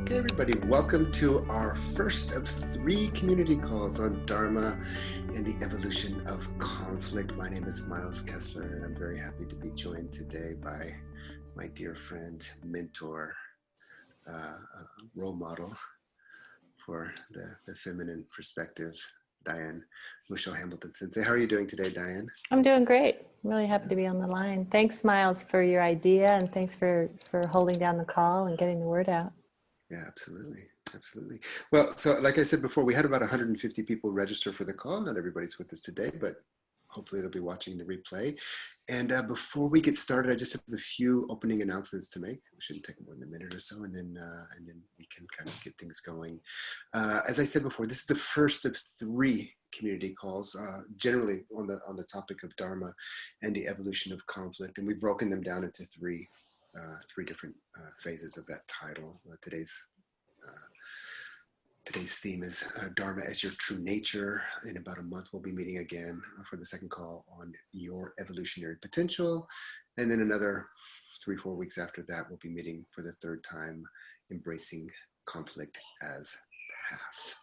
Okay, everybody, welcome to our first of 3 community calls on Dharma and the evolution of conflict. My name is Miles Kessler, and I'm very happy to be joined today by my dear friend, mentor, role model for the feminine perspective, Diane Musho Hamilton Sensei. How are you doing today, Diane? I'm doing great. I'm really happy to be on the line. Thanks, Miles, for your idea, and thanks for holding down the call and getting the word out. Yeah, absolutely. Absolutely. Well, so like I said before, we had about 150 people register for the call. Not everybody's with us today, but hopefully they'll be watching the replay. And before we get started, I just have a few opening announcements to make. We shouldn't take more than a minute or so, and then we can kind of get things going. As I said before, this is the first of 3 community calls, generally on the topic of Dharma and the evolution of conflict, and we've broken them down into 3 different phases of that title. Today's theme is Dharma as your true nature. In about a month, we'll be meeting again for the second call on your evolutionary potential. And then another 3-4 weeks after that, we'll be meeting for the 3rd time, embracing conflict as path.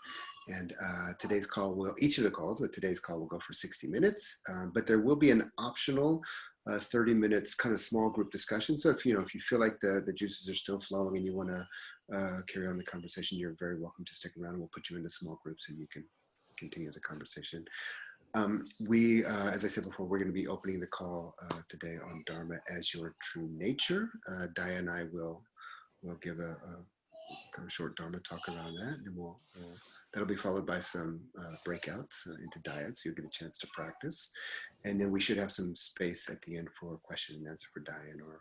And today's call each of the calls, but today's call will go for 60 minutes, but there will be an optional 30 minutes kind of small group discussion. So if you feel like the juices are still flowing and you want to carry on the conversation, you're very welcome to stick around. We'll put you into small groups and you can continue the conversation. As I said before, we're going to be opening the call today on Dharma as your true nature. Diane and I will give a kind of short Dharma talk around that, and that'll be followed by some breakouts into diets, so you'll get a chance to practice. And then we should have some space at the end for question and answer for Diane or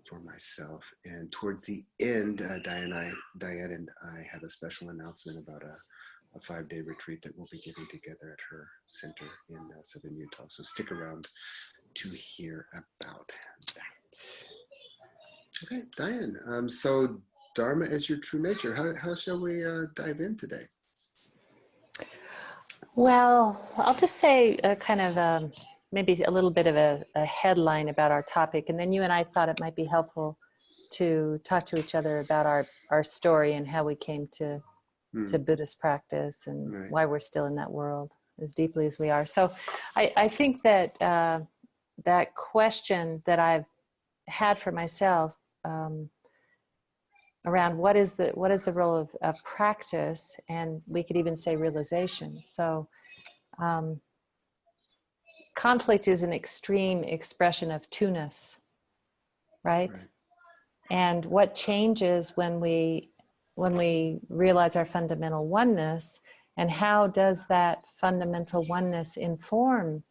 for myself. And towards the end, Diane and I have a special announcement about a 5-day retreat that we'll be giving together at her center in southern Utah. So stick around to hear about that. Okay, Diane. So Dharma as your true nature. How shall we dive in today? Well, I'll just say maybe a little bit of a headline about our topic, and then you and I thought it might be helpful to talk to each other about our story and how we came to Buddhist practice and right. Why we're still in that world as deeply as we are. So I think that that question that I've had for myself around what is the role of practice, and we could even say realization. So conflict is an extreme expression of two-ness, right? And what changes when we realize our fundamental oneness, and how does that fundamental oneness inform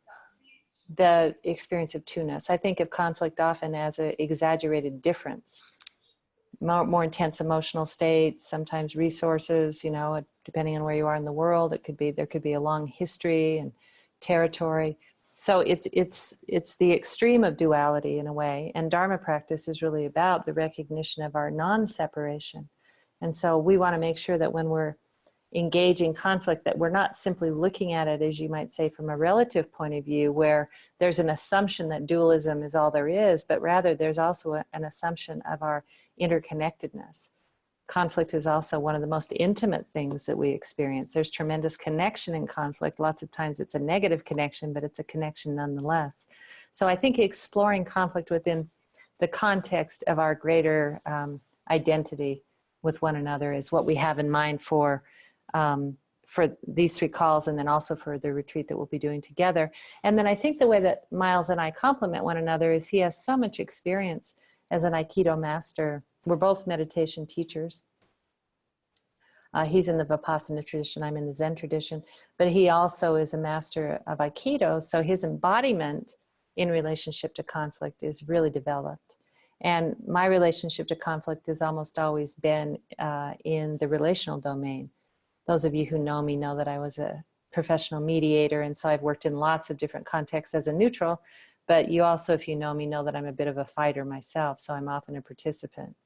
the experience of two-ness? I think of conflict often as an exaggerated difference. More intense emotional states, sometimes resources, depending on where you are in the world. There could be a long history and territory. So it's the extreme of duality in a way. And Dharma practice is really about the recognition of our non-separation. And so we want to make sure that when we're engaging conflict, that we're not simply looking at it, as you might say, from a relative point of view, where there's an assumption that dualism is all there is, but rather there's also an assumption of our interconnectedness. Conflict is also one of the most intimate things that we experience. There's tremendous connection in conflict. Lots of times it's a negative connection, but it's a connection nonetheless. So I think exploring conflict within the context of our greater identity with one another is what we have in mind for these 3 calls, and then also for the retreat that we'll be doing together. And then I think the way that Miles and I complement one another is he has so much experience as an Aikido master. We're both meditation teachers. He's in the Vipassana tradition, I'm in the Zen tradition, but he also is a master of Aikido, so his embodiment in relationship to conflict is really developed. And my relationship to conflict has almost always been in the relational domain. Those of you who know me know that I was a professional mediator, and so I've worked in lots of different contexts as a neutral, but you also, if you know me, know that I'm a bit of a fighter myself, so I'm often a participant.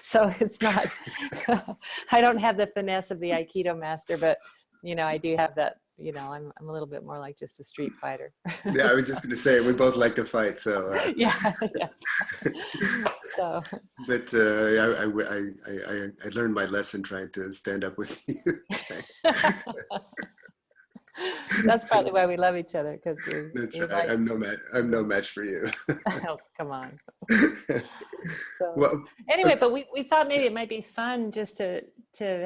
So it's not, I don't have the finesse of the Aikido master, but, I do have that, I'm a little bit more like just a street fighter. Yeah, I was just going to say, we both like to fight, so. Yeah. so. But I learned my lesson trying to stand up with you. That's partly why we love each other, because That's you right. like. I'm no match for you. Oh, come on. So Well, anyway, but we thought maybe it might be fun just to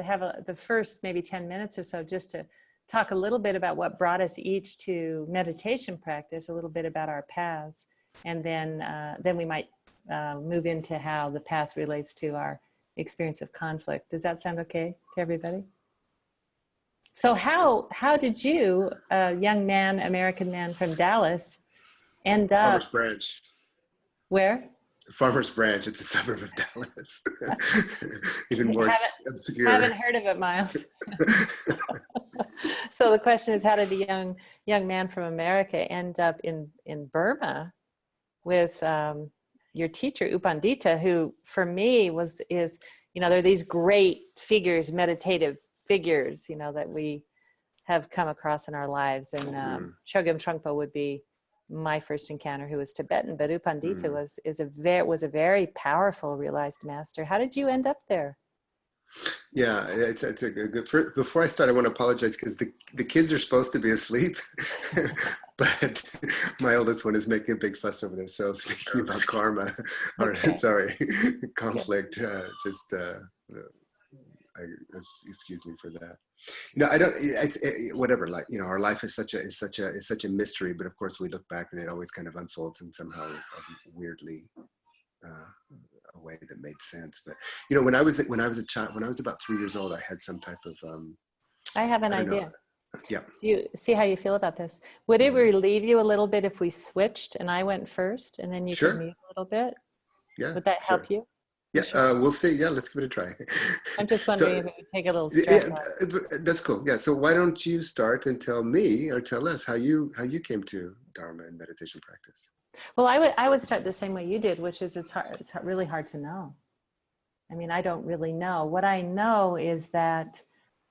have the first maybe 10 minutes or so, just to talk a little bit about what brought us each to meditation practice, a little bit about our paths, and then we might move into how the path relates to our experience of conflict. Does that sound okay to everybody? So how did you, a young man, American man from Dallas, end up Farmers Branch. where? Farmers Branch. It's a suburb of Dallas. Even more obscure. Haven't heard of it, Miles. So the question is, how did a young man from America end up in Burma with your teacher U Pandita, who for me is there are these great figures, meditative figures, that we have come across in our lives, and Chogyam Trungpa would be my first encounter, who was Tibetan, but U Pandita was a very powerful realized master. How did you end up there? Yeah, it's a good. Before I start, I want to apologize because the kids are supposed to be asleep, but my oldest one is making a big fuss over there. So speaking about karma, or sorry, conflict, excuse me for that. I don't. Whatever. Like our life is such a mystery. But of course, we look back and it always kind of unfolds in somehow weirdly. A way that made sense. But when I was a child, when I was about 3 years old, I had some type of I have an idea. Yeah. Do you see how you feel about this? Would it relieve you a little bit if we switched and I went first and then you could move a little bit? Yeah. Would that help you? Yeah, we'll see. Yeah, let's give it a try. I'm just wondering if it would take a little stress off. That's cool. Yeah. So why don't you start and tell me or tell us how you came to Dharma and meditation practice? Well, I would start the same way you did, which is it's really hard to know. I mean, I don't really know. What I know is that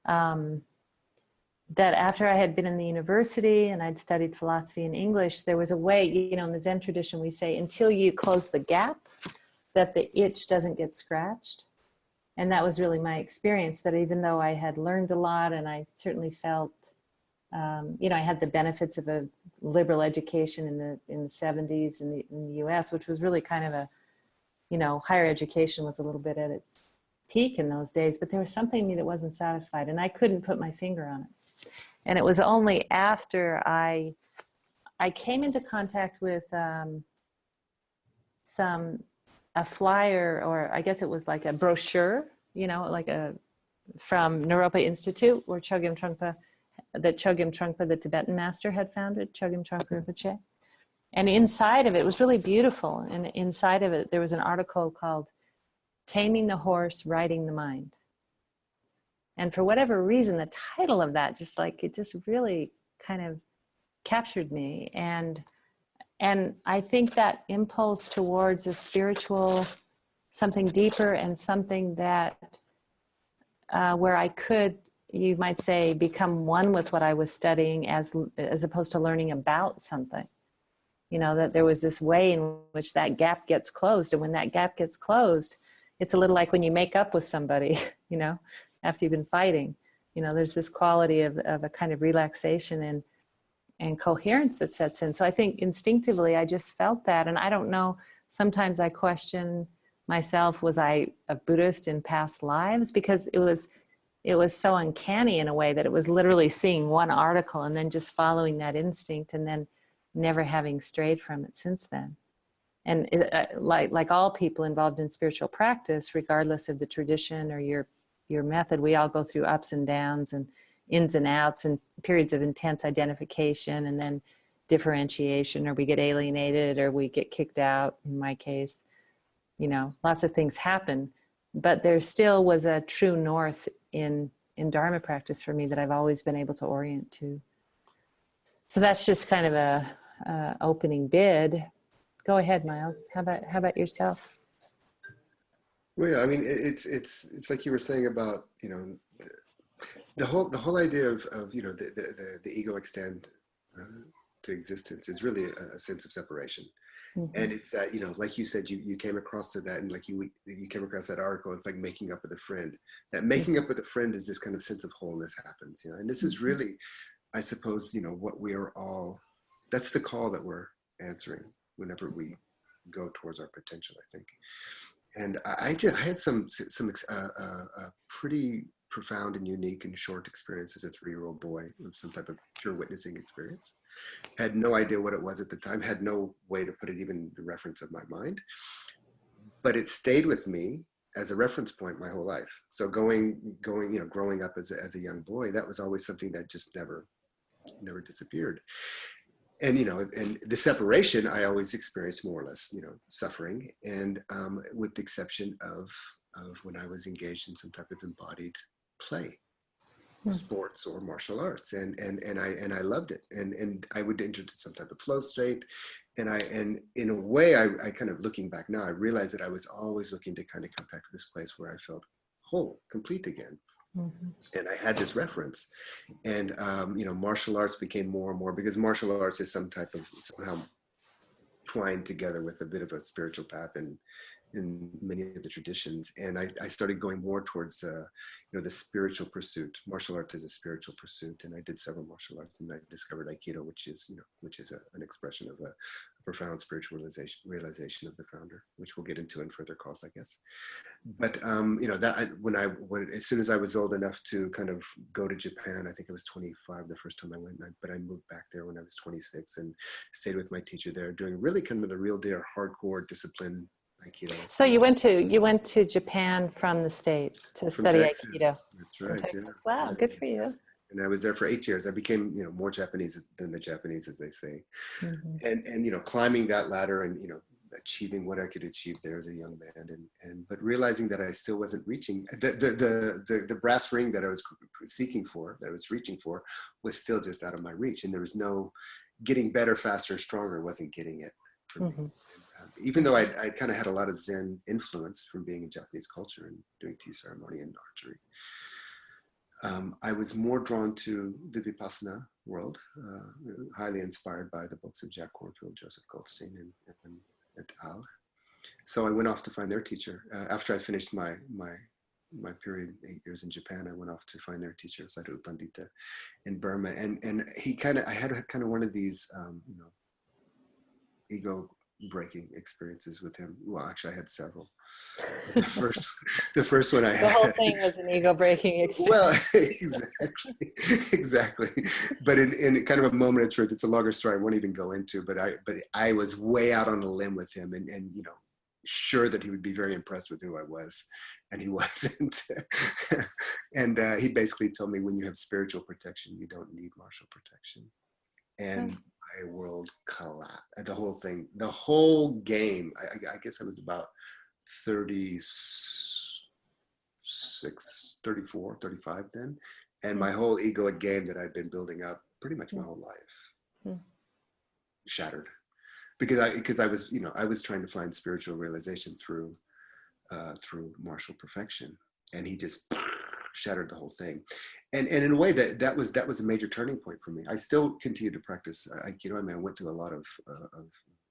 that after I had been in the university and I'd studied philosophy and English, there was a way, in the Zen tradition, we say, until you close the gap, that the itch doesn't get scratched. And that was really my experience, that even though I had learned a lot and I certainly felt, I had the benefits of a liberal education in the 70s in the US, which was really kind of a, higher education was a little bit at its peak in those days, but there was something in me that wasn't satisfied and I couldn't put my finger on it. And it was only after I came into contact with a flyer, or I guess it was like a brochure, from Naropa Institute, where Chogyam Trungpa, the Tibetan master, had founded, Chogyam Trungpa Rinpoche. And inside of it, it was really beautiful. And inside of it, there was an article called Taming the Horse, Riding the Mind. And for whatever reason, the title of that just really kind of captured me. And I think that impulse towards a spiritual, something deeper and something that, where I could, you might say, become one with what I was studying as opposed to learning about something. That there was this way in which that gap gets closed. And when that gap gets closed, it's a little like when you make up with somebody, after you've been fighting. There's this quality of a kind of relaxation and coherence that sets in. So I think instinctively I just felt that. And I don't know, sometimes I question myself, was I a Buddhist in past lives? Because it was so uncanny in a way that it was literally seeing one article and then just following that instinct and then never having strayed from it since then. And like all people involved in spiritual practice, regardless of the tradition or your method, we all go through ups and downs and ins and outs and periods of intense identification and then differentiation, or we get alienated or we get kicked out. In my case, lots of things happen, but there still was a true north in Dharma practice for me that I've always been able to orient to. So that's just kind of a opening bid. Go ahead, Miles. How about yourself? Well, yeah, I mean, it's like you were saying about, the whole idea of the ego extend to existence is really a sense of separation. And it's that, you know, like you said, you came across to that, and like you came across that article. It's like making up with a friend. That making up with a friend is this kind of sense of wholeness happens, you know. And this is really, I suppose, you know, what we are all. That's the call that we're answering whenever we go towards our potential, I think. And I had some pretty profound and unique and short experience as a 3-year-old boy with some type of pure witnessing experience. Had no idea what it was at the time, had no way to put it even in the reference of my mind, but it stayed with me as a reference point my whole life. So going, you know, growing up as a young boy, that was always something that just never disappeared. And, you know, and the separation, I always experienced more or less, you know, suffering. And with the exception of when I was engaged in some type of embodied play, sports or martial arts. And I loved it. And I would enter into some type of flow state. And in a way, I kind of, looking back now, I realized that I was always looking to kind of come back to this place where I felt whole, complete again. And I had this reference, and you know, martial arts became more and more, because martial arts is some type of somehow twined together with a bit of a spiritual path in many of the traditions. And I started going more towards you know, the spiritual pursuit. Martial arts is a spiritual pursuit, and I did several martial arts, and I discovered Aikido, which is, you know, an expression of a profound spiritual realization of the founder, which we'll get into in further calls, I guess. But you know, that as soon as I was old enough to kind of go to Japan, I think I was 25 the first time I went, but I moved back there when I was 26 and stayed with my teacher there, doing really kind of the real deal hardcore discipline Aikido. So you went to Japan from the States to study Texas. Aikido. That's right. Yeah. Wow, good for you. And I was there for 8 years. I became, you know, more Japanese than the Japanese, as they say. And you know, climbing that ladder and, you know, achieving what I could achieve there as a young man, but realizing that I still wasn't reaching the brass ring that I was seeking for, that I was reaching for, was still just out of my reach. And there was no getting better, faster, and stronger. Wasn't getting it for me. Even though I kind of had a lot of Zen influence from being in Japanese culture and doing tea ceremony and archery, I was more drawn to the Vipassana world, highly inspired by the books of Jack Kornfield, Joseph Goldstein, and et al. So I went off to find their teacher. After I finished my period, 8 years in Japan, I went off to find their teacher, Sadhu Pandita, in Burma. And he I had kind of one of these, you know, ego breaking experiences with him. Well, actually, I had several. The first one I had. The whole thing was an ego breaking experience. Well, exactly. But in kind of a moment of truth, it's a longer story I won't even go into. But I was way out on a limb with him, and you know, sure that he would be very impressed with who I was, and he wasn't. And he basically told me, when you have spiritual protection, you don't need martial protection. And my world collapsed. The whole thing, the whole game. I guess I was about 36, 34, 35 then. And my whole egoic game that I'd been building up pretty much my whole life shattered. Because I was, you know, I was trying to find spiritual realization through martial perfection. And he just shattered the whole thing. And in a way that was a major turning point for me. I still continue to practice Aikido. I mean, I went through a lot of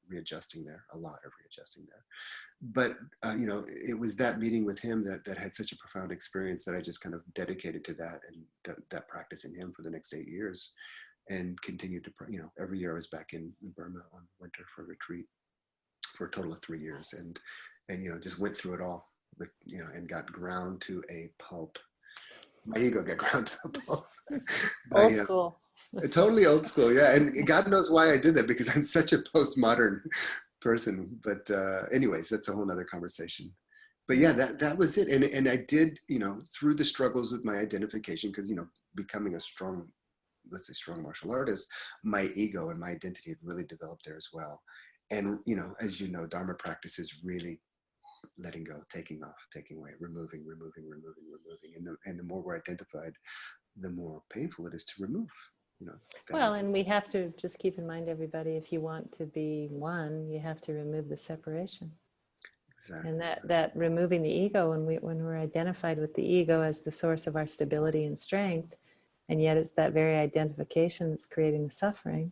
readjusting there, But, you know, it was that meeting with him that had such a profound experience that I just kind of dedicated to that, and that practice in him for the next 8 years, and continued to, you know, every year I was back in Burma on winter for a retreat for a total of 3 years, and you know, just went through it all with, you know, and got ground to a pulp. My ego got ground to a pulp. Old school. Totally old school, yeah. And God knows why I did that, because I'm such a postmodern person. But anyways, that's a whole nother conversation. But yeah, that was it. And I did, you know, through the struggles with my identification, because, you know, becoming a strong, let's say strong martial artist, my ego and my identity had really developed there as well. And, you know, as you know, Dharma practice is really letting go, taking off, taking away, removing. And the more we're identified, the more painful it is to remove, you know. Well, and we have to just keep in mind, everybody, if you want to be one, you have to remove the separation. Exactly. And that removing the ego, when we're identified with the ego as the source of our stability and strength, and yet it's that very identification that's creating the suffering,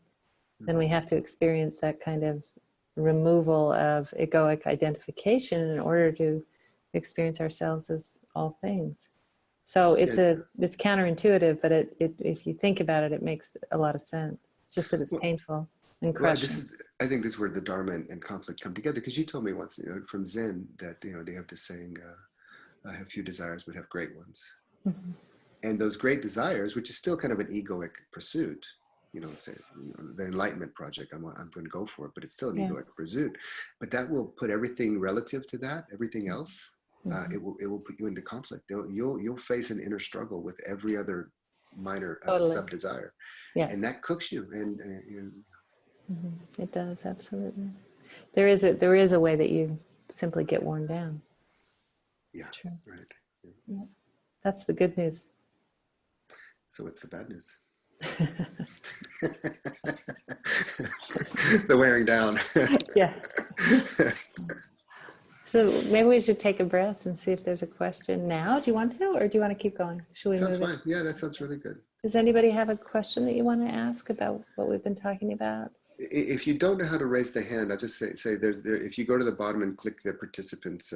then we have to experience that kind of removal of egoic identification in order to experience ourselves as all things. So it's counterintuitive, but if you think about it, it makes a lot of sense. It's just that it's painful and crushing. I think this is where the Dharma and conflict come together, because you told me once, from Zen, that they have this saying, I have few desires but have great ones. Mm-hmm. And those great desires, which is still kind of an egoic pursuit, let's say the enlightenment project, I'm going to go for it, but it's still an egoic pursuit. But that will put everything relative to that, everything else. Mm-hmm. It will put you into conflict. You'll face an inner struggle with every other minor sub desire, and that cooks you. And mm-hmm. It does, absolutely. There is a way that you simply get worn down. Yeah, true. Right. Yeah. That's the good news. So what's the bad news? The wearing down. Yeah. So maybe we should take a breath and see if there's a question now. Do you want to, or do you want to keep going? Should we Sounds fine. Yeah, that sounds really good. Does anybody have a question that you want to ask about what we've been talking about? If you don't know how to raise the hand, I'll just say if you go to the bottom and click the participants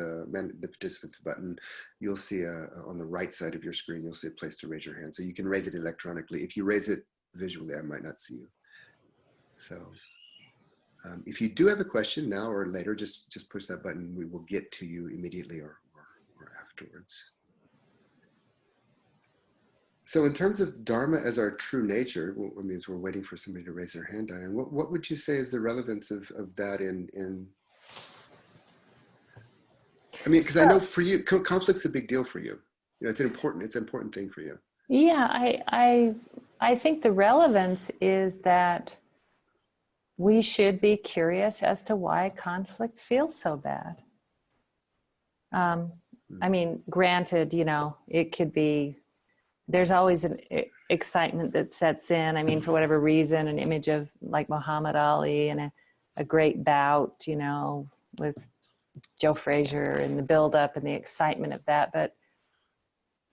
button, you'll see on the right side of your screen, you'll see a place to raise your hand. So you can raise it electronically. If you raise it visually, I might not see you. So if you do have a question now or later, just push that button. We will get to you immediately or afterwards. So in terms of Dharma as our true nature, well, it means we're waiting for somebody to raise their hand, Diane. What would you say is the relevance of that in I mean, because I know for you, conflict's a big deal for you. It's an important thing for you. Yeah, I think the relevance is that we should be curious as to why conflict feels so bad. I mean, granted, it could be, there's always an excitement that sets in. I mean, for whatever reason, an image of like Muhammad Ali and a great bout, with Joe Frazier and the buildup and the excitement of that.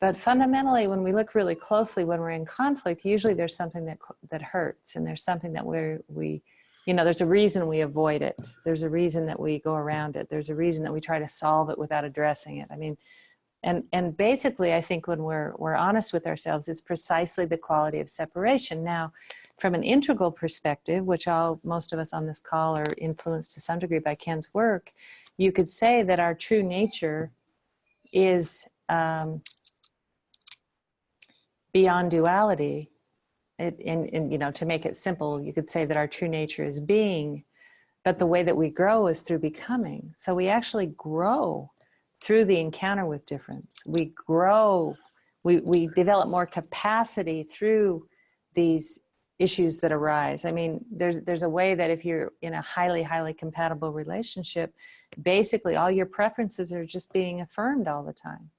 But fundamentally, when we look really closely, when we're in conflict, usually there's something that hurts, and there's something that there's a reason we avoid it. There's a reason that we go around it. There's a reason that we try to solve it without addressing it. I mean, and basically, I think when we're honest with ourselves, it's precisely the quality of separation. Now, from an integral perspective, which most of us on this call are influenced to some degree by Ken's work, you could say that our true nature is beyond duality. To make it simple, you could say that our true nature is being, but the way that we grow is through becoming. So we actually grow through the encounter with difference. We grow, we develop more capacity through these issues that arise. I mean, there's a way that if you're in a highly, highly compatible relationship, basically all your preferences are just being affirmed all the time.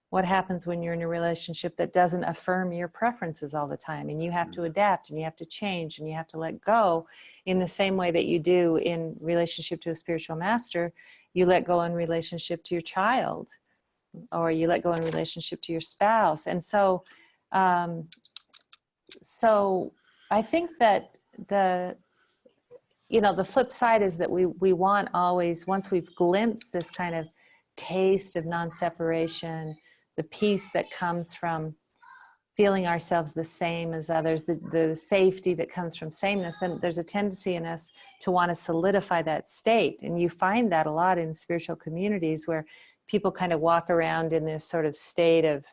What happens when you're in a relationship that doesn't affirm your preferences all the time, and you have to adapt and you have to change and you have to let go in the same way that you do in relationship to a spiritual master? You let go in relationship to your child, or you let go in relationship to your spouse. And so I think that the flip side is that we want always, once we've glimpsed this kind of taste of non-separation, the peace that comes from feeling ourselves the same as others, the safety that comes from sameness, and there's a tendency in us to want to solidify that state. And you find that a lot in spiritual communities where people kind of walk around in this sort of state of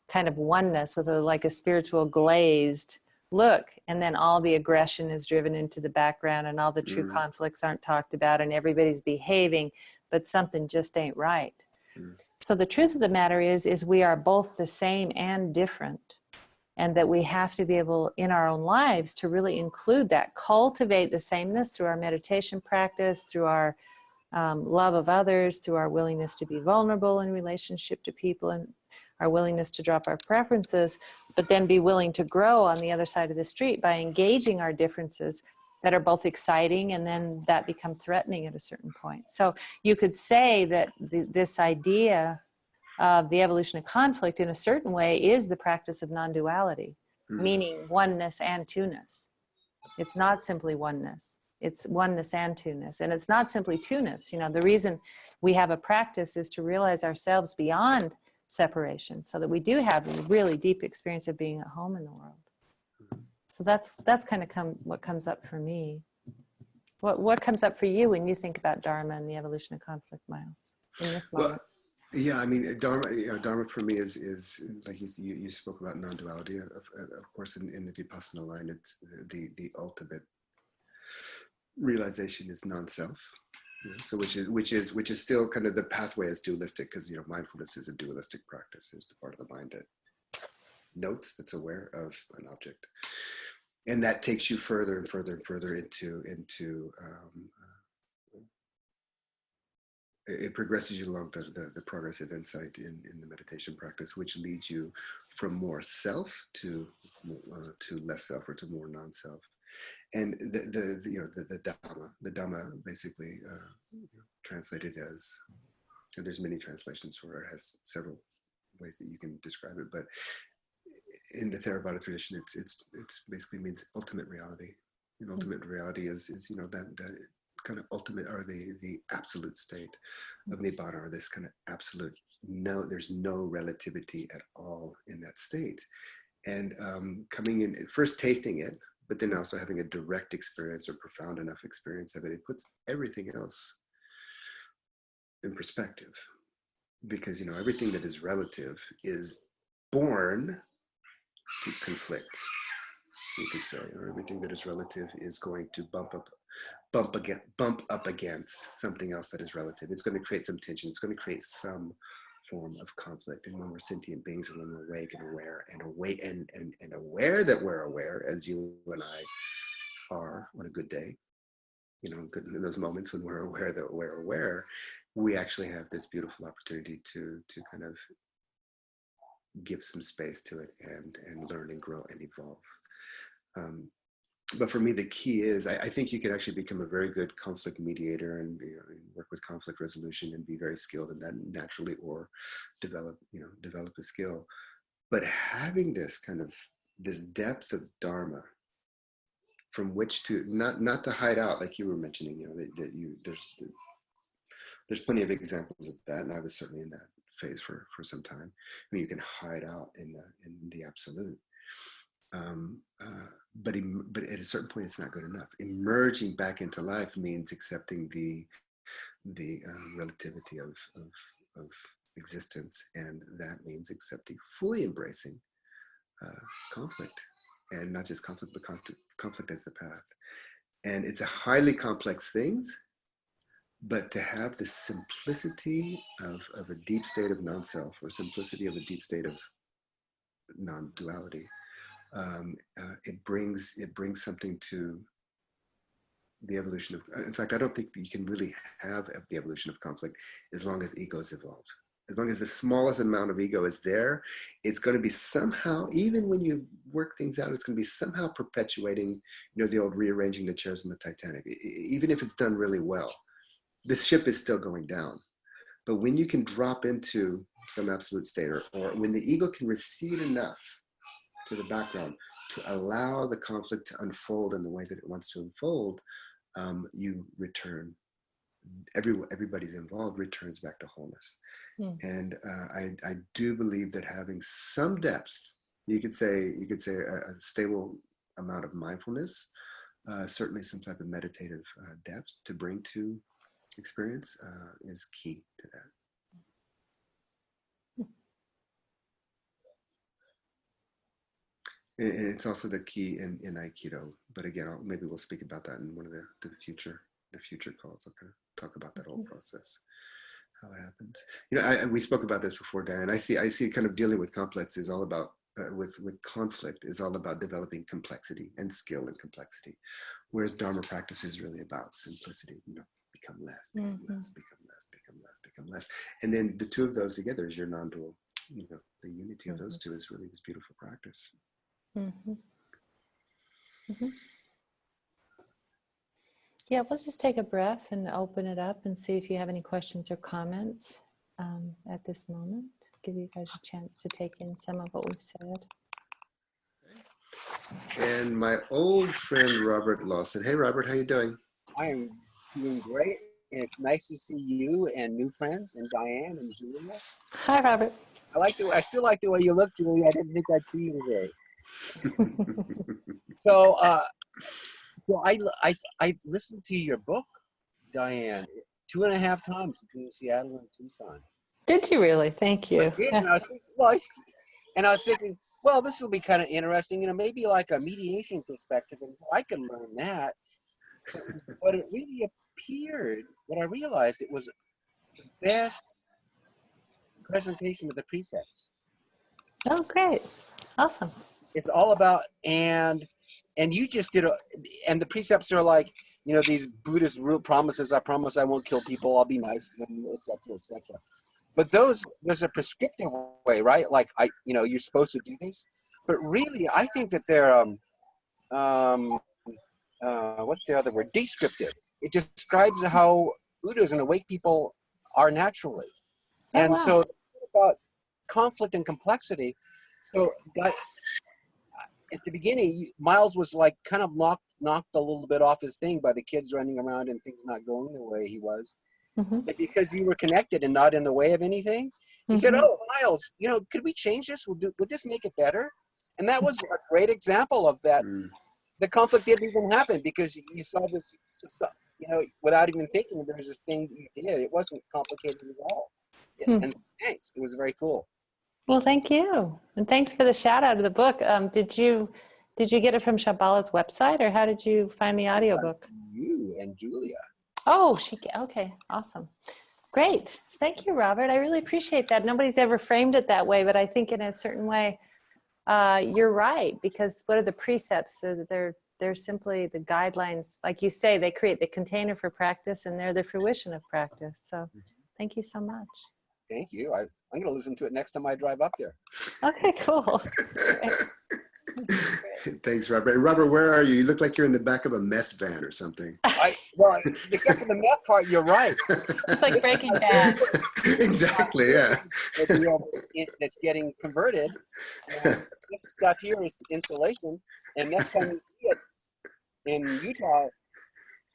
kind of oneness with like a spiritual glazed look, and then all the aggression is driven into the background and all the true conflicts aren't talked about and everybody's behaving, but something just ain't right. So the truth of the matter is we are both the same and different, and that we have to be able in our own lives to really include that, cultivate the sameness through our meditation practice, through our love of others, through our willingness to be vulnerable in relationship to people, and our willingness to drop our preferences, but then be willing to grow on the other side of the street by engaging our differences that are both exciting and then that become threatening at a certain point. So you could say that this idea of the evolution of conflict in a certain way is the practice of non-duality, meaning oneness and two-ness. It's not simply oneness. It's oneness and two-ness. And it's not simply two-ness. You know, the reason we have a practice is to realize ourselves beyond separation, so that we do have a really deep experience of being at home in the world. So that's kind of what comes up for me. What comes up for you when you think about Dharma and the evolution of conflict, Miles, in this moment? Well, yeah, I mean, Dharma for me is like you spoke about non-duality. Of course, in the Vipassana line, it's the ultimate realization is non-self. So which is still kind of the pathway is dualistic, because mindfulness is a dualistic practice. There's the part of the mind that notes, that's aware of an object, and that takes you further and further and further into it progresses you along the progressive insight in the meditation practice, which leads you from more self to less self, or to more non-self. And the Dhamma basically translated as, and there's many translations for it, has several ways that you can describe it, but in the Theravada tradition, it's basically means ultimate reality. And ultimate reality is that kind of ultimate, or the absolute state of nibbana, or this kind of absolute, there's no relativity at all in that state. And coming in, first tasting it, but then also having a direct experience, or profound enough experience of it, it puts everything else in perspective. Because everything that is relative is born to conflict, you could say, or everything that is relative is going to bump up against something else that is relative. It's going to create some tension. It's going to create some form of conflict. And when we're sentient beings, and when we're awake and aware and aware that we're aware, as you and I are on a good day, good in those moments when we're aware that we're aware, we actually have this beautiful opportunity to kind of give some space to it and learn and grow and evolve. But for me, the key is, I think you can actually become a very good conflict mediator, and work with conflict resolution, and be very skilled in that naturally, or develop a skill. But having this depth of Dharma from which to not to hide out, like you were mentioning, there's plenty of examples of that, and I was certainly in that phase for some time. I mean, you can hide out in the absolute. But at a certain point, it's not good enough. Emerging back into life means accepting the relativity of existence, and that means fully embracing conflict, and not just conflict, but conflict as the path. And it's a highly complex thing, but to have the simplicity of a deep state of non-self, or simplicity of a deep state of non-duality. It brings something to the evolution of, in fact, I don't think that you can really have the evolution of conflict as long as ego is evolved. As long as the smallest amount of ego is there, it's going to be somehow, even when you work things out, it's going to be somehow perpetuating, the old rearranging the chairs in the Titanic. Even if it's done really well, the ship is still going down. But when you can drop into some absolute state, or when the ego can recede enough to the background to allow the conflict to unfold in the way that it wants to unfold, you return. Everybody's involved returns back to wholeness. And I do believe that having some depth, you could say a stable amount of mindfulness, certainly some type of meditative depth to bring to experience, is key to that. And it's also the key in Aikido. But again, maybe we'll speak about that in one of the future calls. I'll kind of talk about that whole process, how it happens. We spoke about this before, Diane. I see kind of dealing with complex is all about, with conflict is all about developing complexity and skill in complexity. Whereas Dharma practice is really about simplicity, become less, become less, become less, become less, become less. And then the two of those together is your non-dual, the unity of those two is really this beautiful practice. Yeah, we'll just take a breath and open it up and see if you have any questions or comments at this moment. Give you guys a chance to take in some of what we've said. And my old friend Robert Lawson. Hey, Robert, how you doing? I am doing great. It's nice to see you and new friends and Diane and Julia. Hi, Robert. I still like the way you look, Julia. I didn't think I'd see you today. So, I listened to your book, Diane, 2.5 times between Seattle and Tucson. Did you really? Thank you. I did, and I was thinking, well, this will be kind of interesting, maybe like a mediation perspective, and I can learn that. But it really appeared, what I realized, it was the best presentation of the precepts. Oh, great. Awesome. It's all about, and you just did and the precepts are like, these Buddhist root promises. I promise I won't kill people. I'll be nice, and et cetera, et cetera. But there's a prescriptive way, right? Like you're supposed to do this. But really, I think that they're what's the other word? Descriptive. It describes how Buddhas and awake people are naturally. Oh, And wow. so about conflict and complexity. So at the beginning, Miles was like kind of knocked a little bit off his thing by the kids running around and things not going the way he was. Mm-hmm. But because you were connected and not in the way of anything, he said, "Oh, Miles, could we change this? Would this make it better?" And that was a great example of that. The conflict didn't even happen because you saw this, without even thinking, there was this thing that you did. It wasn't complicated at all. And thanks. It was very cool. Well, thank you. And thanks for the shout out of the book. Did you get it from Shambhala's website, or how did you find the audiobook? You and Julia. Oh, okay. Awesome. Great. Thank you, Robert. I really appreciate that. Nobody's ever framed it that way, but I think in a certain way, you're right, because what are the precepts? They're simply the guidelines. Like you say, they create the container for practice, and they're the fruition of practice. So thank you so much. Thank you. I'm going to listen to it next time I drive up there. Okay, cool. Thanks, Robert. And Robert, where are you? You look like you're in the back of a meth van or something. Well, except for the meth part, you're right. It's like Breaking Bad. Exactly, yeah. That's getting converted. And this stuff here is insulation. And next time you see it in Utah,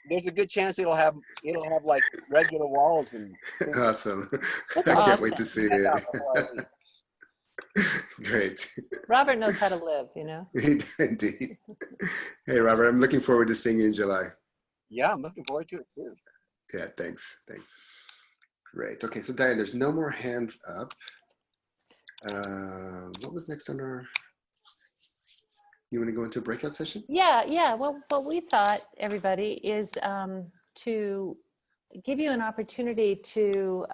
there's a good chance it'll have like regular walls and things. Awesome. That's I can't awesome. wait to see it. Great. Robert knows how to live, Indeed. Hey, Robert, I'm looking forward to seeing you in July. Yeah, I'm looking forward to it too. Yeah, thanks. Great. Okay, so Diane, there's no more hands up. What was next on our... You want to go into a breakout session? Yeah. Well, what we thought, everybody, is to give you an opportunity to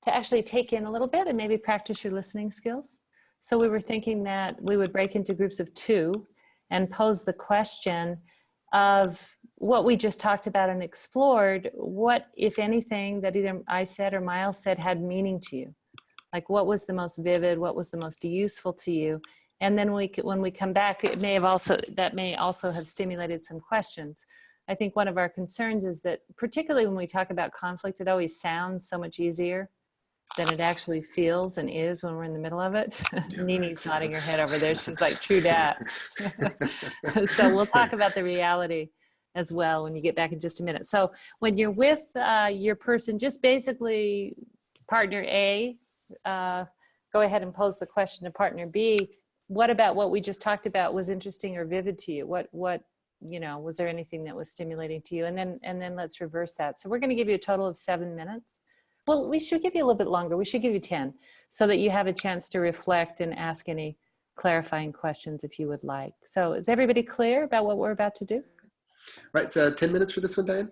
actually take in a little bit and maybe practice your listening skills. So we were thinking that we would break into groups of 2 and pose the question of what we just talked about and explored. What, if anything, that either I said or Miles said had meaning to you? Like, what was the most vivid? What was the most useful to you? And then when we come back, that may also have stimulated some questions. I think one of our concerns is that, particularly when we talk about conflict, it always sounds so much easier than it actually feels and is when we're in the middle of it. Yeah, Nini's nodding her head over there. She's like, true that. So we'll talk about the reality as well when you get back in just a minute. So when you're with your person, just basically partner A, go ahead and pose the question to partner B. What about what we just talked about was interesting or vivid to you? What was there anything that was stimulating to you? And then let's reverse that. So we're going to give you a total of 7 minutes. Well, we should give you a little bit longer. We should give you 10 so that you have a chance to reflect and ask any clarifying questions if you would like. So is everybody clear about what we're about to do? Right, so 10 minutes for this one, Diane?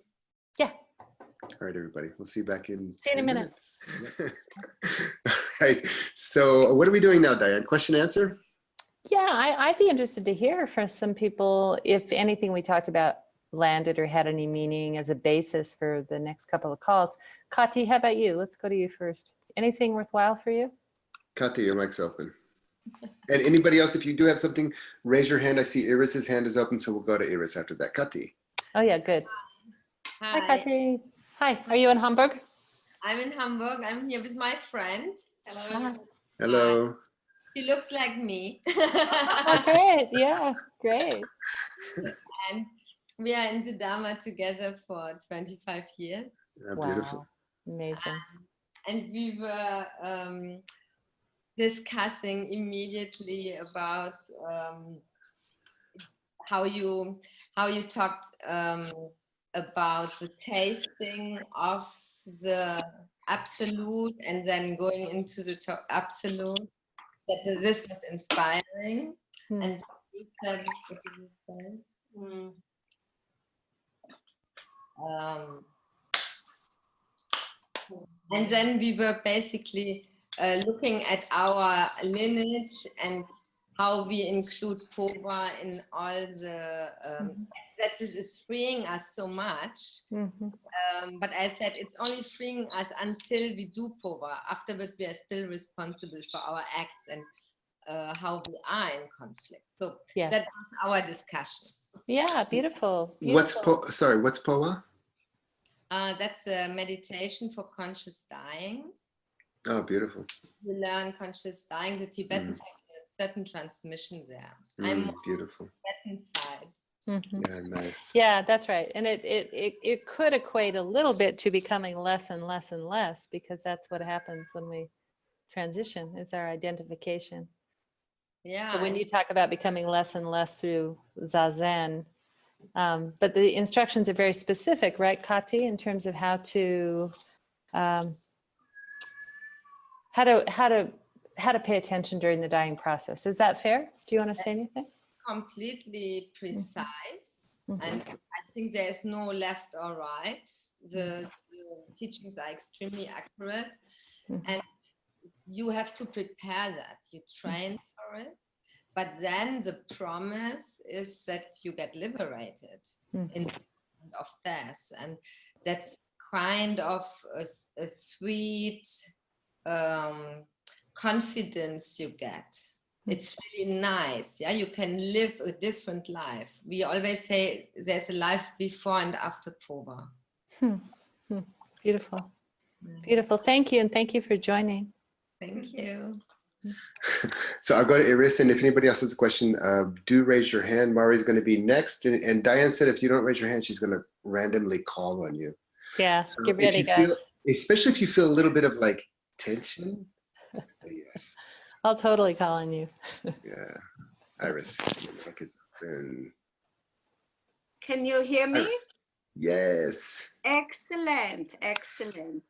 Yeah. All right, everybody. We'll see you back in See you in a minute. minutes. All right, so what are we doing now, Diane? Question answer? Yeah, I'd be interested to hear from some people if anything we talked about landed or had any meaning as a basis for the next couple of calls. Kati, how about you? Let's go to you first. Anything worthwhile for you? Kati, your mic's open. And anybody else, if you do have something, raise your hand. I see Iris's hand is open, so we'll go to Iris after that. Kati. Oh yeah, good. Hi. Hi, Kati. Hi, are you in Hamburg? I'm in Hamburg. I'm here with my friend. Hello. Hi. Hello. She looks like me. Oh, great. Yeah, great. And we are in the Dharma together for 25 years. Beautiful. Wow. Amazing. And we were discussing immediately about how you talked about the tasting of the absolute and then going into the absolute. That this was inspiring. And you said, what did you say? And then we were basically looking at our lineage and how we include Pova in all the, that this is freeing us so much. But I said it's only freeing us until we do Pova. Afterwards, we are still responsible for our acts and how we are in conflict. So that was our discussion. Yeah, beautiful. What's Poa? That's a meditation for conscious dying. Oh, beautiful. You learn conscious dying. The Tibetans have a certain transmission there. I'm beautiful. Tibetan side. Yeah, nice. Yeah, that's right. And it could equate a little bit to becoming less and less and less, because that's what happens when we transition, is our identification. Yeah. So when you talk about becoming less and less through Zazen, but the instructions are very specific, right, Kati, in terms of how to pay attention during the dying process. Is that fair? Do you want to say anything? Completely precise, and I think there is no left or right. The teachings are extremely accurate, and you have to prepare that. You train for it, but then the promise is that you get liberated in the moment of death, and that's kind of a sweet confidence you get. It's really nice. Yeah, you can live a different life. We always say there's a life before and after Pova. Beautiful. Beautiful. Thank you. And thank you for joining. Thank you. So I'll go to Iris, and if anybody else has a question, do raise your hand. Mari's going to be next. And Diane said if you don't raise your hand, she's going to randomly call on you. Yeah, so get ready, guys. Especially if you feel a little bit of like tension, say yes. I'll totally call on you. Yeah. Iris, your mic is open. Can you hear me? Iris. Yes. Excellent, excellent.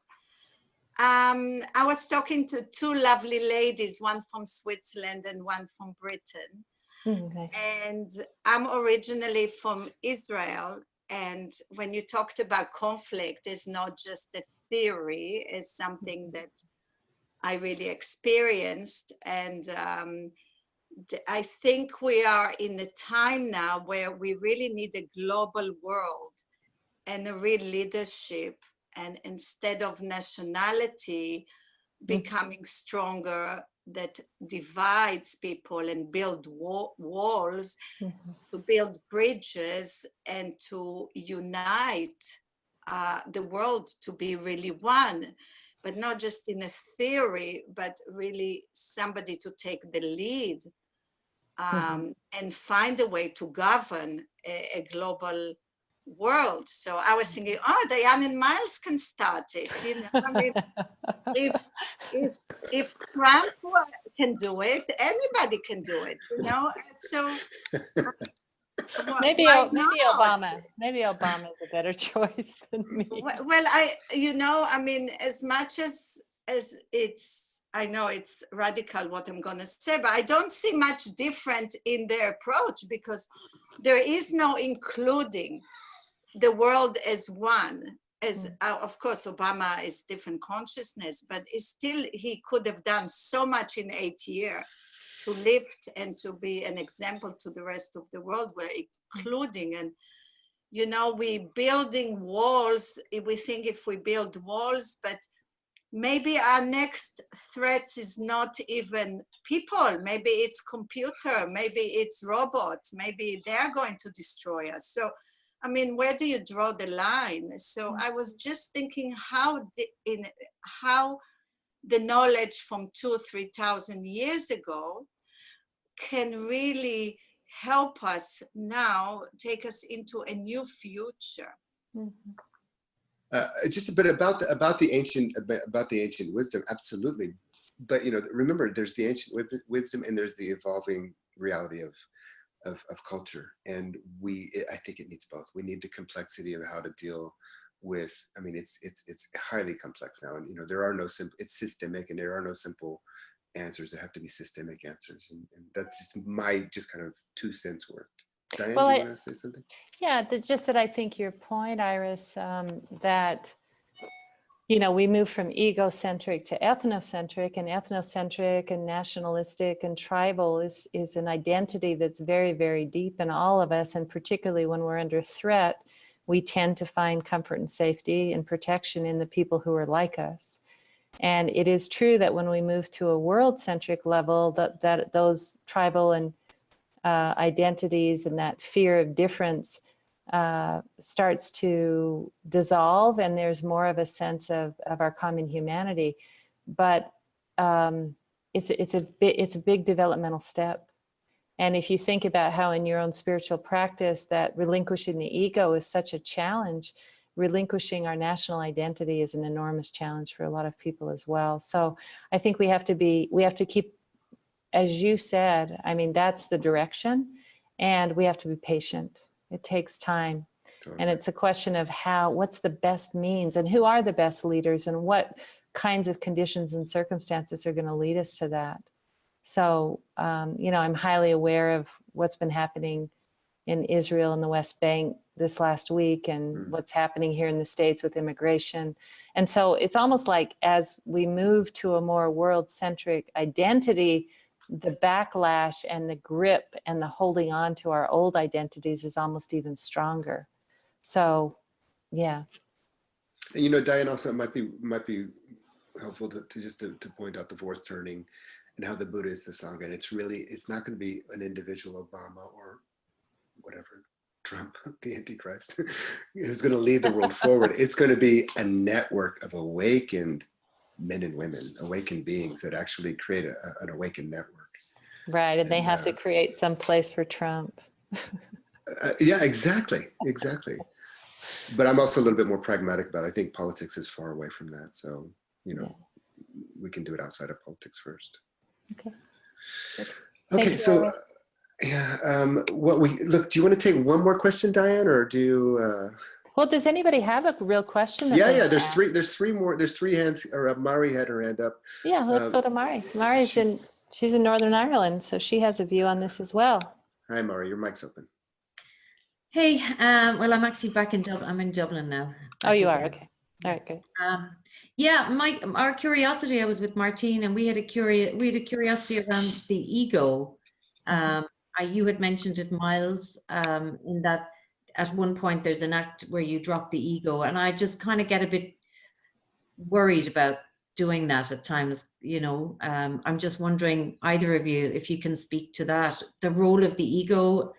I was talking to two lovely ladies, one from Switzerland and one from Britain. Nice. And I'm originally from Israel. And when you talked about conflict, it's not just a theory, it's something that I really experienced. And I think we are in a time now where we really need a global world and a real leadership. And instead of nationality becoming stronger, that divides people and build walls, to build bridges and to unite the world to be really one. But not just in a theory, but really somebody to take the lead and find a way to govern a global world. So I was thinking, oh, Diane and Miles can start it. You know, I mean, if Trump can do it, anybody can do it. You know, so maybe Obama. Maybe Obama is a better choice than me. Well, I mean, as much as it's, I know it's radical what I'm going to say, but I don't see much different in their approach, because there is no including the world as one. As of course, Obama is different consciousness, but it's still, he could have done so much in 8 years to lift and to be an example to the rest of the world. We're including, and you know, we building walls. We think if we build walls, but maybe our next threat is not even people. Maybe it's computer. Maybe it's robots. Maybe they're going to destroy us. So, I mean, where do you draw the line? So I was just thinking how the knowledge from 2,000 or 3,000 years ago can really help us now take us into a new future. Just a bit about the ancient wisdom, absolutely. But remember, there's the ancient wisdom and there's the evolving reality of culture, and I think it needs both. We need the complexity of how to deal with. I mean, it's highly complex now, and there are no simple. It's systemic, and there are no simple answers. There have to be systemic answers, and that's just my kind of 2 cents worth. Diane, Well, do you want to say something? Yeah, just that I think your point, Iris, that we move from egocentric to ethnocentric, and nationalistic and tribal is an identity that's very, very deep in all of us. And particularly when we're under threat, we tend to find comfort and safety and protection in the people who are like us. And it is true that when we move to a world-centric level, that those tribal and identities and that fear of difference starts to dissolve, and there's more of a sense of our common humanity. But it's a big developmental step. And if you think about how in your own spiritual practice that relinquishing the ego is such a challenge, relinquishing our national identity is an enormous challenge for a lot of people as well. So I think we have to keep, as you said, I mean, that's the direction, and we have to be patient. It takes time. Totally. And it's a question of what's the best means, and who are the best leaders, and what kinds of conditions and circumstances are going to lead us to that. So, I'm highly aware of what's been happening in Israel and the West Bank this last week, and what's happening here in the States with immigration. And so it's almost like as we move to a more world-centric identity, the backlash and the grip and the holding on to our old identities is almost even stronger. So, yeah. And Diane, also it might be helpful to point out the fourth turning and how the Buddha is the Sangha. And it's not going to be an individual Obama or whatever, Trump, the Antichrist, who's going to lead the world forward. It's going to be a network of awakened men and women, awakened beings that actually create an awakened network. Right, and they have to create some place for Trump. Yeah, exactly. But I'm also a little bit more pragmatic about it. I think politics is far away from that. So, we can do it outside of politics first. Okay. Okay, so yeah, do you want to take one more question, Diane, or do well, does anybody have a real question? Yeah, there's three more. There's 3 hands, or Mari had her hand up. Yeah, let's go to Mari. She's in Northern Ireland, so she has a view on this as well. Hi, Mari, your mic's open. Hey, well, I'm actually back in Dublin. I'm in Dublin now. Oh, you are? Okay. All right, good. Yeah, our curiosity, I was with Martine, and we had a curiosity around the ego. You had mentioned it, Miles, in that at one point there's an act where you drop the ego, and I just kind of get a bit worried about doing that at times. I'm just wondering, either of you, if you can speak to that, the role of the ego.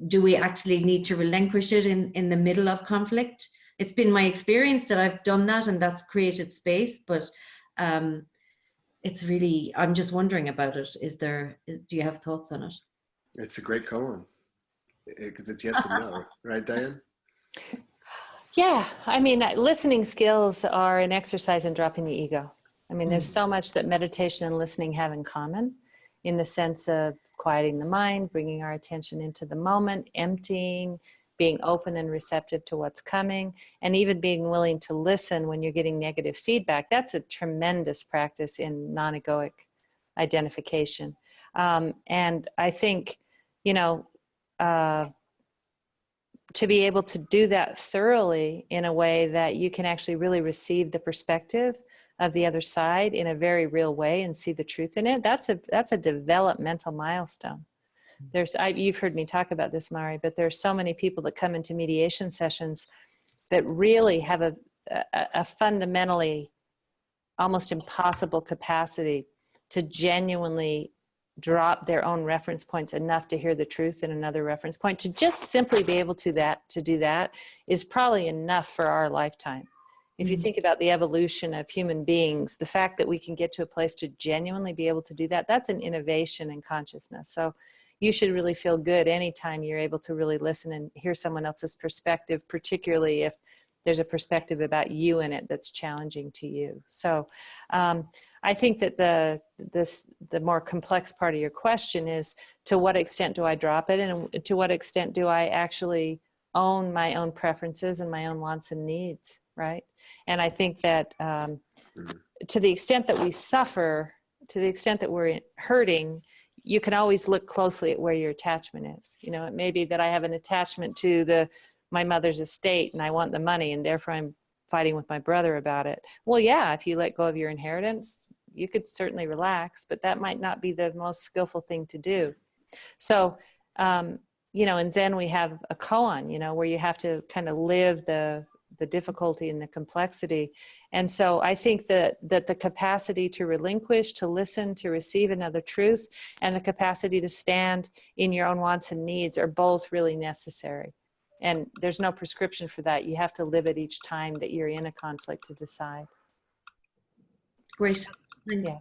Do we actually need to relinquish it in the middle of conflict? It's been my experience that I've done that, and that's created space, but it's really, I'm just wondering about it. Do you have thoughts on it? It's a great koan, because it's yes and no, right, Diane? Yeah, I mean, listening skills are an exercise in dropping the ego. I mean, there's so much that meditation and listening have in common, in the sense of quieting the mind, bringing our attention into the moment, emptying, being open and receptive to what's coming, and even being willing to listen when you're getting negative feedback. That's a tremendous practice in non-egoic identification. And I think, to be able to do that thoroughly in a way that you can actually really receive the perspective of the other side in a very real way and see the truth in it, that's a developmental milestone. You've heard me talk about this, Mari, but there's so many people that come into mediation sessions that really have a fundamentally almost impossible capacity to genuinely drop their own reference points enough to hear the truth in another reference point. To just simply be able to do that is probably enough for our lifetime. If you think about the evolution of human beings, the fact that we can get to a place to genuinely be able to do that, that's an innovation in consciousness. So, you should really feel good anytime you're able to really listen and hear someone else's perspective, particularly if there's a perspective about you in it that's challenging to you. So I think that the more complex part of your question is, to what extent do I drop it, and to what extent do I actually own my own preferences and my own wants and needs, right? And I think that to the extent that we suffer, to the extent that we're hurting, you can always look closely at where your attachment is. You know, it may be that I have an attachment to my mother's estate and I want the money, and therefore I'm fighting with my brother about it. Well, yeah, if you let go of your inheritance, you could certainly relax, but that might not be the most skillful thing to do. So, you know, in Zen, we have a koan, you know, where you have to kind of live the difficulty and the complexity. And so I think that the capacity to relinquish, to listen, to receive another truth, and the capacity to stand in your own wants and needs are both really necessary. And there's no prescription for that. You have to live it each time that you're in a conflict to decide. Great. Yeah.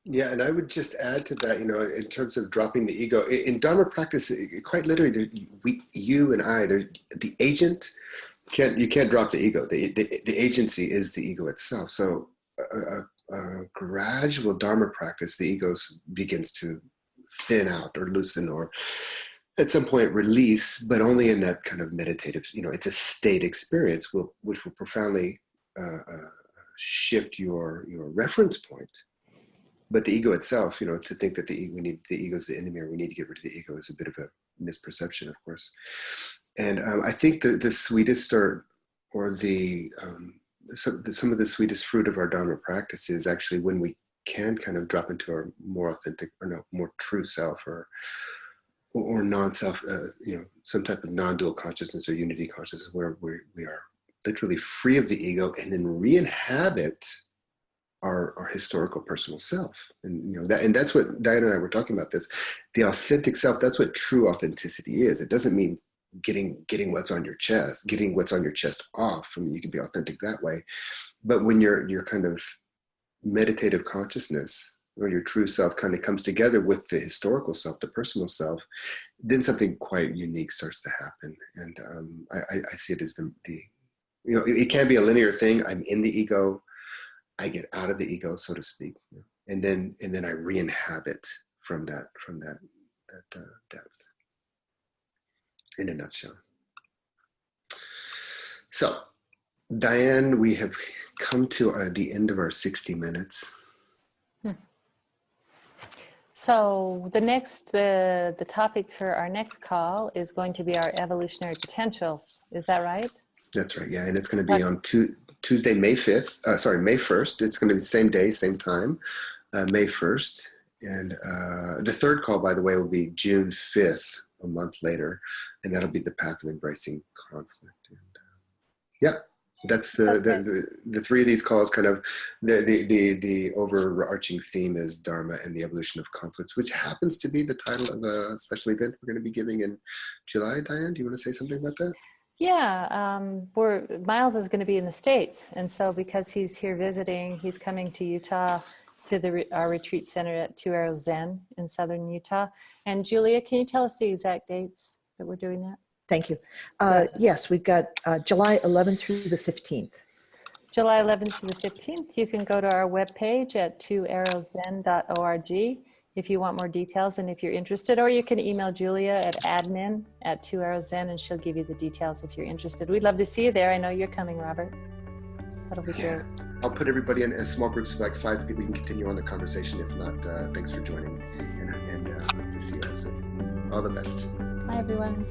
Yeah, and I would just add to that, you know, in terms of dropping the ego, in Dharma practice, quite literally, you and I, the agent, you can't drop the ego. The agency is the ego itself. So a gradual Dharma practice, the ego begins to thin out or loosen, or at some point release, but only in that kind of meditative, you know, it's a state experience which will profoundly shift your reference point. But the ego itself, you know, to think that the ego is the enemy, or we need to get rid of the ego, is a bit of a misperception, of course. And I think that the sweetest or some of the sweetest fruit of our Dharma practice is actually when we can kind of drop into our more authentic, or no, more true self, or non-self, you know, some type of non-dual consciousness or unity consciousness, where we are literally free of the ego, and then re-inhabit our historical personal self. And you know that, and that's what Diane and I were talking about, this, the authentic self. That's what true authenticity is. It doesn't mean getting what's on your chest, getting what's on your chest off. I mean, you can be authentic that way, but when your kind of meditative consciousness, or your true self, kind of comes together with the historical self, the personal self, then something quite unique starts to happen. And I see it as the you know, it can be a linear thing. I'm in the ego, I get out of the ego, so to speak, and then I re-inhabit from that depth. In a nutshell. So, Diane, we have come to the end of our 60 minutes. So the topic for our next call is going to be our evolutionary potential. Is that right? That's right. Yeah, and it's going to be on Tuesday, May 5th. Sorry, May 1st. It's going to be the same day, same time, May 1st. And the third call, by the way, will be June 5th, a month later, and that'll be the path of embracing conflict. And yeah, that's the three of these calls. Kind of the overarching theme is Dharma and the evolution of conflicts, which happens to be the title of a special event we're going to be giving in July. Diane, do you want to say something about that? Yeah, Miles is going to be in the States, and so because he's here visiting, he's coming to Utah to our retreat center at 2 Arrows Zen in southern Utah. And Julia, can you tell us the exact dates that we're doing that? Thank you. Yes, we've got July 11th through the 15th. July 11th through the 15th. You can go to our webpage at 2arrowzen.org if you want more details and if you're interested, or you can email Julia at admin@2arrowzen and she'll give you the details if you're interested. We'd love to see you there. I know you're coming, Robert. That'll be great. I'll put everybody in small groups of like 5 people. You can continue on the conversation. If not, thanks for joining, and to see you all soon. All the best. Bye, everyone.